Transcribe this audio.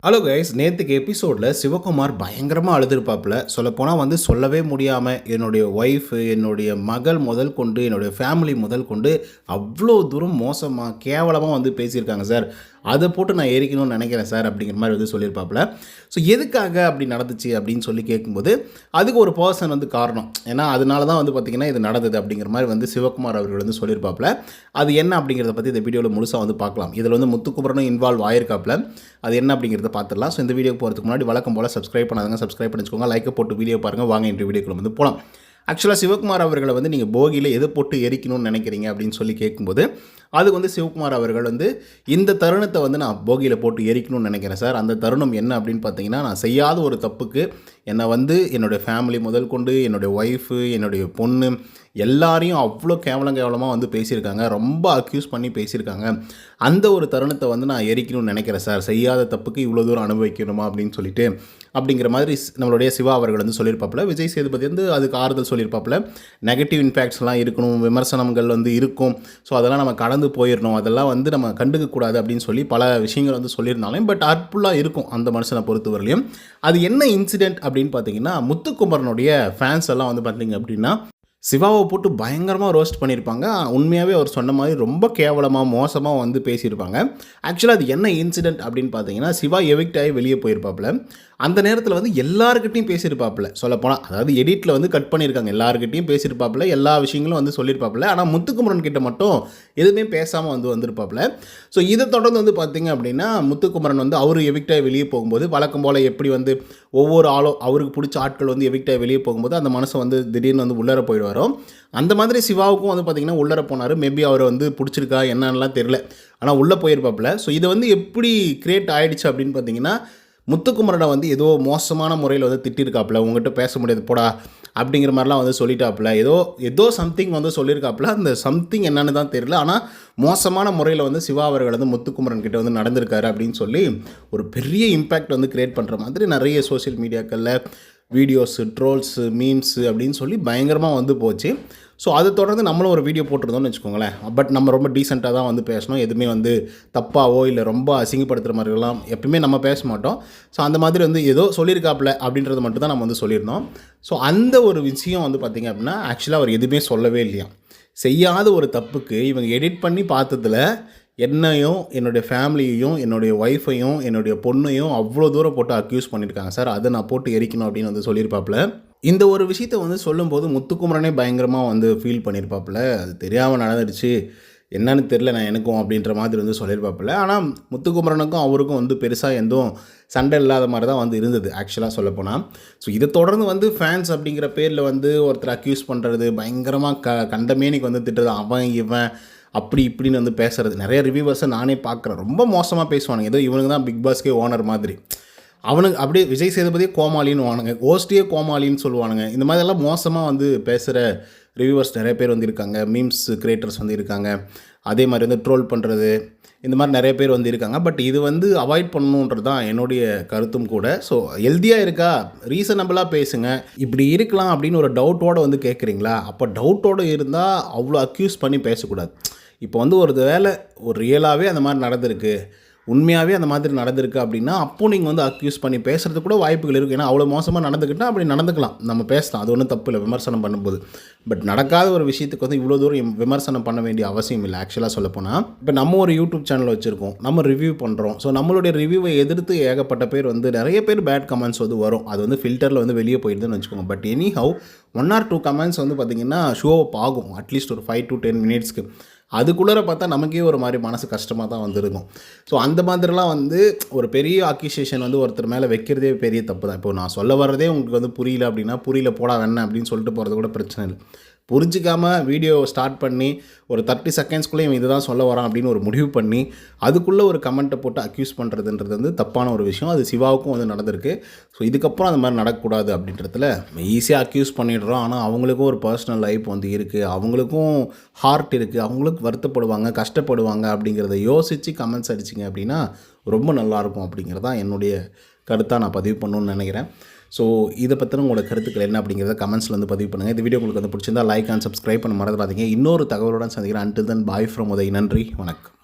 Hello guys, நேற்றுக்கு எபிசோடில் சிவகுமார் பயங்கரமாக அழுதுருப்பாப்புல. சொல்லப்போனால் சொல்லவே முடியாமல் என்னுடைய ஒய்ஃபு, என்னுடைய மகள் முதல் கொண்டு, என்னுடைய ஃபேமிலி முதல் கொண்டு அவ்வளோ தூரம் மோசமாக கேவலமாக பேசியிருக்காங்க சார். அதை போட்டு நான் எரிக்கணும்னு நினைக்கிறேன் சார் அப்படிங்கிற மாதிரி சொல்லியிருப்பாப்புல. ஸோ எதுக்காக அப்படி நடந்துச்சு அப்படின்னு சொல்லி கேட்கும்போது அதுக்கு ஒரு பர்சன் காரணம். ஏன்னா அதனால தான் பார்த்திங்கன்னா இது நடந்தது அப்படிங்கிற மாதிரி சிவகுமார் அவர்கள் சொல்லியிருப்பாப்புல. அது என்ன அப்படிங்கிறத பற்றி இந்த வீடியோவில் முழுசாக பார்க்கலாம். இதில் முத்துக்குமரனும் இன்வால்வ் ஆயிருக்காப்புல. அது என்ன அப்படிங்கிறத பார்த்துடலாம். ஸோ இந்த வீடியோ போகிறதுக்கு முன்னாடி வழக்கம் போல் சப்ஸ்கிரைப் பண்ணாதங்க, சப்ஸ்கிரைப் பண்ணிச்சுக்கோங்க. லைக்கை போட்டு வீடியோ பாருங்கள். வாங்க இந்த வீடியோக்குள்ள போகலாம். ஆக்சுவலாக சிவகுமார் அவர்களை நீங்கள் போகியில் எதை போட்டு எரிக்கணும்னு நினைக்கிறீங்க அப்படின்னு சொல்லி கேட்கும்போது அதுக்கு சிவகுமார் அவர்கள் இந்த தருணத்தை நான் போகியில் போட்டு எரிக்கணும்னு நினைக்கிறேன் சார். அந்த தருணம் என்ன அப்படின்னு பார்த்தீங்கன்னா, நான் செய்யாத ஒரு தப்புக்கு என்னை என்னுடைய ஃபேமிலி முதல் கொண்டு, என்னுடைய ஒய்ஃபு, என்னுடைய பொண்ணு எல்லாரையும் அவ்வளோ கேவலமாக பேசியிருக்காங்க. ரொம்ப அக்யூஸ் பண்ணி பேசியிருக்காங்க. அந்த ஒரு தருணத்தை நான் எரிக்கணும்னு நினைக்கிறேன் சார். செய்யாத தப்புக்கு இவ்வளோ தூரம் அனுபவிக்கணுமா அப்படின்னு சொல்லிட்டு அப்படிங்கிற மாதிரி நம்மளுடைய சிவா அவர்கள் சொல்லியிருப்பாப்புல. விஜய் சேதுபதி அதுக்கு ஆறுதல் சொல்லியிருப்பாப்புல. நெகட்டிவ் இம்பேக்ட்ஸ்லாம் இருக்கணும், விமர்சனங்கள் இருக்கும். ஸோ அதெல்லாம் நம்ம கடந்து போயிடணும், அதெல்லாம் நம்ம கண்டுக்கக்கூடாது அப்படின்னு சொல்லி பல விஷயங்கள் சொல்லியிருந்தாலும் பட் அற்புல்லாக இருக்கும் அந்த மனுஷனை பொறுத்தவரையிலையும். அது என்ன இன்சிடென்ட் அப்படின்னு பார்த்தீங்கன்னா, முத்துக்குமரனுடைய ஃபேன்ஸ் எல்லாம் பார்த்தீங்க அப்படின்னா சிவாவை போட்டு பயங்கரமாக ரோஸ்ட் பண்ணியிருப்பாங்க. உண்மையாகவே அவர் சொன்ன மாதிரி ரொம்ப கேவலமாக மோசமாக பேசியிருப்பாங்க. ஆக்சுவலாக அது என்ன இன்சிடென்ட் அப்படின்னு பார்த்தீங்கன்னா, சிவா எவிக்ட் ஆகி வெளியே போயிருப்பாப்புல. அந்த நேரத்தில் எல்லாருக்கிட்டையும் பேசியிருப்பாப்புல. சொல்லப்போனால் அதாவது எடிட்டில் கட் பண்ணியிருக்காங்க. எல்லாருக்கிட்டையும் பேசியிருப்பாப்புல, எல்லா விஷயங்களும் சொல்லியிருப்பாப்புல. ஆனால் முத்துக்குமரன் கிட்ட மட்டும் எதுவுமே பேசாமல் வந்திருப்பாப்புல. ஸோ இதை தொடர்ந்து பார்த்தீங்க அப்படின்னா, முத்துக்குமரன் அவர் எவிக்ட் ஆகி வெளியே போகும்போது வழக்கம் போல் எப்படி ஒவ்வொரு ஆளும் அவருக்கு பிடிச்ச ஆட்கள் எவிக்ட் ஆகி வெளியே போகும்போது அந்த மனுஷன் திடீர்னு உள்ளார போயிடுவாரோ, அந்த மாதிரி சிவாவுக்கும் பார்த்திங்கன்னா உள்ளர போனார். மேபி அவரை பிடிச்சிருக்கா என்னன்னெலாம் தெரில, ஆனால் உள்ளே போயிருப்பாப்புல. ஸோ இதை எப்படி கிரியேட் ஆகிடுச்சு அப்படின்னு பார்த்தீங்கன்னா, முத்துக்குமரனை ஏதோ மோசமான முறையில் திட்டிருக்காப்புல. உங்கள்கிட்ட பேச முடியாது போடா அப்படிங்கிற மாதிரிலாம் சொல்லிட்டாப்புல. ஏதோ சம்திங் சொல்லியிருக்காப்புல. அந்த சம்திங் என்னன்னு தான் தெரியல, ஆனால் மோசமான முறையில் சிவா அவர்கள் முத்துக்குமரன் கிட்ட நடந்திருக்காரு அப்படின்னு சொல்லி ஒரு பெரிய இம்பேக்ட் கிரியேட் பண்ணுற மாதிரி நிறைய சோஷியல் மீடியாக்களில் வீடியோஸு, ட்ரோல்ஸு, மீம்ஸு அப்படின்னு சொல்லி பயங்கரமாக போச்சு. ஸோ அதை தொடர்ந்து நம்மளும் ஒரு வீடியோ போட்டிருந்தோம்னு வச்சுக்கோங்களேன். பட் நம்ம ரொம்ப டீசெண்டாக தான் பேசணும். எதுவுமே தப்பாவோ இல்லை ரொம்ப அசிங்கப்படுத்துகிற மாதிரிலாம் எப்பவுமே நம்ம பேச மாட்டோம். ஸோ அந்த மாதிரி ஏதோ சொல்லியிருக்காப்புல அப்படின்றது மட்டும் தான் நம்ம சொல்லியிருந்தோம். ஸோ அந்த ஒரு விஷயம் பார்த்திங்க அப்படின்னா, ஆக்சுவலாக அவர் எதுவுமே சொல்லவே இல்லையா. செய்யாத ஒரு தப்புக்கு இவங்க எடிட் பண்ணி பார்த்ததில் என்னையும், என்னுடைய ஃபேமிலியையும், என்னுடைய ஒய்ஃபையும், என்னுடைய பொண்ணையும் அவ்வளோ தூரம் போட்டு அக்யூஸ் பண்ணியிருக்காங்க சார். அதை நான் போட்டு எரிக்கணும் அப்படின்னு சொல்லியிருப்பாப்புல. இந்த ஒரு விஷயத்தை சொல்லும்போது முத்துக்குமரனே பயங்கரமாக ஃபீல் பண்ணியிருப்பாப்புல. அது தெரியாமல் நடந்துடுச்சு, என்னன்னு தெரில நான் எனக்கும் அப்படின்ற மாதிரி சொல்லியிருப்பாப்புல. ஆனால் முத்துக்குமரனுக்கும் அவருக்கும் பெருசாக எதுவும் சண்டை இல்லாத மாதிரி தான் இருந்தது ஆக்சுவலாக சொல்லப்போனால். ஸோ இதை தொடர்ந்து ஃபேன்ஸ் அப்படிங்கிற பேரில் ஒருத்தர் அக்யூஸ் பண்ணுறது, பயங்கரமாக கண்டமேனிக்கு திட்டுறது, அவன் இவன் அப்படி இப்படின்னு பேசுகிறது. நிறைய ரிவ்யூவர்ஸை நானே பார்க்குறேன். ரொம்ப மோசமாக பேசுவானுங்க. ஏதோ இவனுக்கு தான் பிக் பாஸ்க்கே ஓனர் மாதிரி. அவனுக்கு அப்படியே விஜய் சேதுபதியே கோமாளின்னு வானுங்க, ஹோஸ்டியே கோமாளின்னு சொல்லுவானுங்க. இந்த மாதிரிலாம் மோசமாக பேசுகிற ரிவ்யூவர்ஸ் நிறைய பேர் இருக்காங்க. மீம்ஸ் கிரியேட்டர்ஸ் இருக்காங்க. அதே மாதிரி ட்ரோல் பண்ணுறது, இந்த மாதிரி நிறைய பேர் இருக்காங்க. பட் இது அவாய்ட் பண்ணணுன்றது தான் என்னுடைய கருத்தும் கூட. ஸோ ஹெல்த்தியாக இருக்கா, ரீசனபிளாக பேசுங்க. இப்படி இருக்கலாம் அப்படின்னு ஒரு டவுட்டோடு கேட்குறீங்களா, அப்போ டவுட்டோடு இருந்தால் அவ்வளோ அக்யூஸ் பண்ணி பேசக்கூடாது. இப்போ ஒரு வேளை ஒரு ரியலாகவே அந்த மாதிரி நடந்திருக்கு, உண்மையாகவே அந்த மாதிரி நடந்திருக்கு அப்படின்னா அப்போது நீங்கள் அக்யூஸ் பண்ணி பேசுகிறது கூட வாய்ப்புகள் இருக்குது. ஏன்னா அவ்வளோ மோசமாக நடந்துக்கிட்டால் அப்படி நடந்துக்கலாம், நம்ம பேசலாம், அது ஒன்றும் தப்பு இல்லை விமர்சனம் பண்ணும்போது. பட் நடக்காத ஒரு விஷயத்துக்கு இவ்வளோ தூரம் விமர்சனம் பண்ண வேண்டிய அவசியம் இல்லை. ஆக்சுவலாக சொல்லப்போனால் இப்போ நம்ம ஒரு யூடியூப் சேனல் வச்சுருக்கோம், நம்ம ரிவ்யூ பண்ணுறோம். ஸோ நம்மளுடைய ரிவ்யூவை எதிர்த்து ஏகப்பட்ட பேர் நிறைய பேர் பேட் கமெண்ட்ஸ் வரும். அது ஃபில்டரில் வெளியே போயிடுதுன்னு வச்சுக்கோங்க. But anyhow 1 or 2 comments பார்த்திங்கன்னா ஷோ அப் ஆகும் அட்லீஸ்ட் ஒரு 5 to 10 மினிட்ஸ்க்கு. அதுக்குள்ளே பார்த்தா நமக்கே ஒரு மாதிரி மனசு கஷ்டமாக தான் இருக்கும். ஸோ அந்த மாதிரிலாம் ஒரு பெரிய அக்யூசேஷன் ஒருத்தர் மேலே வைக்கிறதே பெரிய தப்பு தான். இப்போ நான் சொல்ல வர்றதே உங்களுக்கு புரியல அப்படின்னா, புரியல போடா வேணா அப்படின்னு சொல்லிட்டு போகிறது கூட பிரச்சனை இல்லை. புரிஞ்சிக்காமல் வீடியோ ஸ்டார்ட் பண்ணி ஒரு 30 செகண்ட்ஸ்குள்ளே இவன் இதுதான் சொல்ல வரான் அப்படின்னு ஒரு முடிவு பண்ணி அதுக்குள்ளே ஒரு கமெண்ட்டை போட்டு அக்யூஸ் பண்ணுறதுன்றது தப்பான ஒரு விஷயம். அது சிவாவுக்கும் நடந்திருக்கு. ஸோ இதுக்கப்புறம் அந்த மாதிரி நடக்கக்கூடாது அப்படின்றதுல ஈஸியாக அக்யூஸ் பண்ணிடுறோம். ஆனால் அவங்களுக்கும் ஒரு பர்சனல் லைஃப் இருக்குது, அவங்களுக்கும் ஹார்ட் இருக்குது, அவங்களுக்கு வருத்தப்படுவாங்க, கஷ்டப்படுவாங்க. அப்படிங்கிறத யோசித்து கமெண்ட்ஸ் அடிச்சிங்க அப்படின்னா ரொம்ப நல்லாயிருக்கும் அப்படிங்கிறதான் என்னுடைய கருத்தாக நான் பதிவு பண்ணணுன்னு நினைக்கிறேன். ஸோ இதை பற்றின உங்களோட கருத்துக்கள் என்ன அப்படிங்கிறத கமெண்ட்ஸில் பதிவு பண்ணுங்கள். இந்த வீடியோ உங்களுக்கு பிடிச்சிருந்தால் லைக் அண்ட் சப்ஸ்கிரைப் பண்ண மறந்துடாதீங்க. இன்னொரு தகவலுடன் சந்திக்கிறேன். Until then bye from Uday. நன்றி, வணக்கம்.